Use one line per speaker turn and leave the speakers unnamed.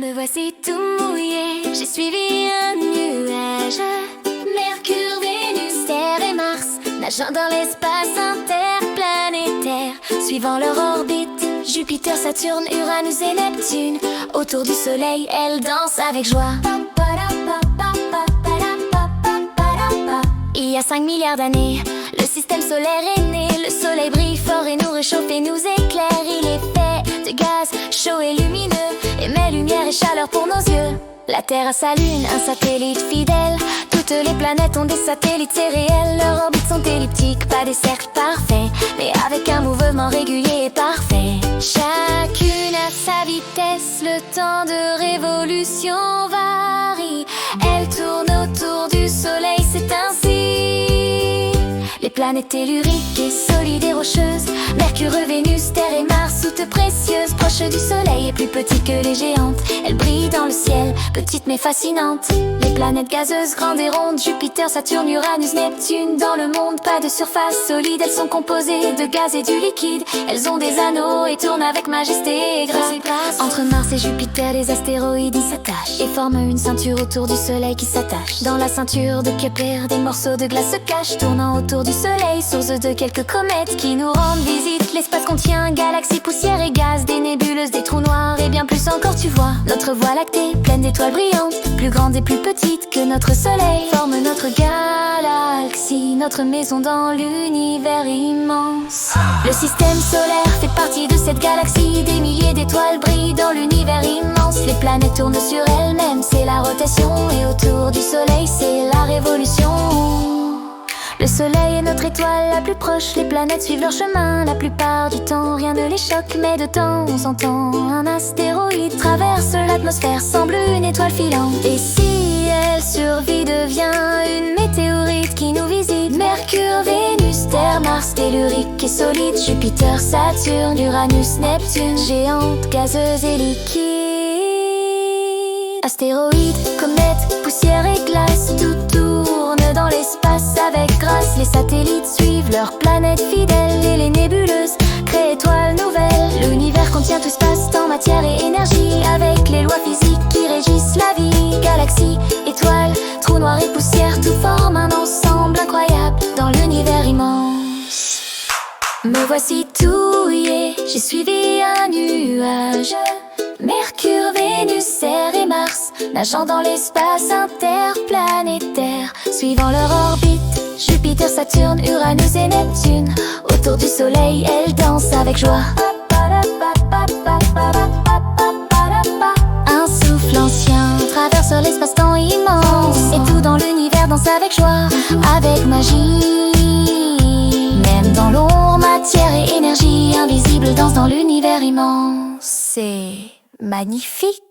Me voici tout mouillé, j'ai suivi un nuage. Mercure, Vénus, Terre et Mars, nageant dans l'espace interplanétaire, suivant leur orbite. Jupiter, Saturne, Uranus et Neptune, autour du soleil, elles dansent avec joie. Il y a 5 milliards d'années, le système solaire est né. Le soleil brille fort et nous réchauffe et nous éclaire. Il est fait de gaz chaud et lumineux, émet lumière et chaleur pour nos yeux. La Terre a sa lune, un satellite fidèle. Toutes les planètes ont des satellites, c'est réel. Leurs orbites sont elliptiques, pas des cercles parfaits, mais avec un mouvement régulier et parfait. Chacune a sa vitesse, le temps de révolution varie. Elles tournent autour du soleil, c'est ainsi. Les planètes telluriques et solides et rocheuses, Mercure, Vénus, Terre et Mars, toutes précieuses, proches du soleil et plus petites que les géantes. Elles brillent dans le ciel, petites mais fascinantes. Les planètes gazeuses, grandes et rondes, Jupiter, Saturne, Uranus, Neptune. Dans le monde, pas de surface solide, elles sont composées de gaz et du liquide. Elles ont des anneaux et tournent avec majesté et grâce. Entre Mars et Jupiter, les astéroïdes y s'attachent et forment une ceinture autour du soleil qui s'attache. Dans la ceinture de Kepler, des morceaux de glace se cachent, tournant autour du soleil, source de quelques comètes qui nous rendent visite. L'espace contient galaxies, poussière et gaz, des nébuleuses, des trous noirs et bien plus encore, tu vois. Notre voie lactée, pleine d'étoiles brillantes, plus grandes et plus petites que notre soleil, forme notre galaxie, notre maison dans l'univers immense. Le système solaire fait partie de cette galaxie, des milliers d'étoiles brillent dans l'univers immense. Les planètes tournent sur elles-mêmes, c'est la rotation, et autour du soleil, c'est la révolution. Le soleil est notre étoile la plus proche, les planètes suivent leur chemin. La plupart du temps, rien ne les choque, mais de temps en temps, un astéroïde traverse l'atmosphère, semble une étoile filante. Et si elle survit, devient une météorite qui nous visite. Mercure, Vénus, Terre, Mars, tellurique et solide. Jupiter, Saturne, Uranus, Neptune, géante, gazeuse et liquide. Astéroïdes, comètes, poussière et glace, tout tourne dans l'espace avec grâce. Les satellites suivent leurs planètes fidèles et les nébuleuses créent étoiles nouvelles. L'univers contient tout espace-temps, matière et énergie, avec les lois physiques qui régissent la vie. Galaxies, étoiles, trous noirs et poussière, tout forme un ensemble incroyable dans l'univers immense. Me voici touillé, j'ai suivi un nuage. Mercure, Vénus, Terre et Mars, nageant dans l'espace interplanétaire, suivant leur orbite. Jupiter, Saturne, Uranus et Neptune, autour du soleil, elles dansent avec joie. Un souffle ancien traverse l'espace-temps immense, et tout dans l'univers danse avec joie, avec magie. Même dans l'ombre, matière et énergie invisible dansent dans l'univers immense. C'est magnifique.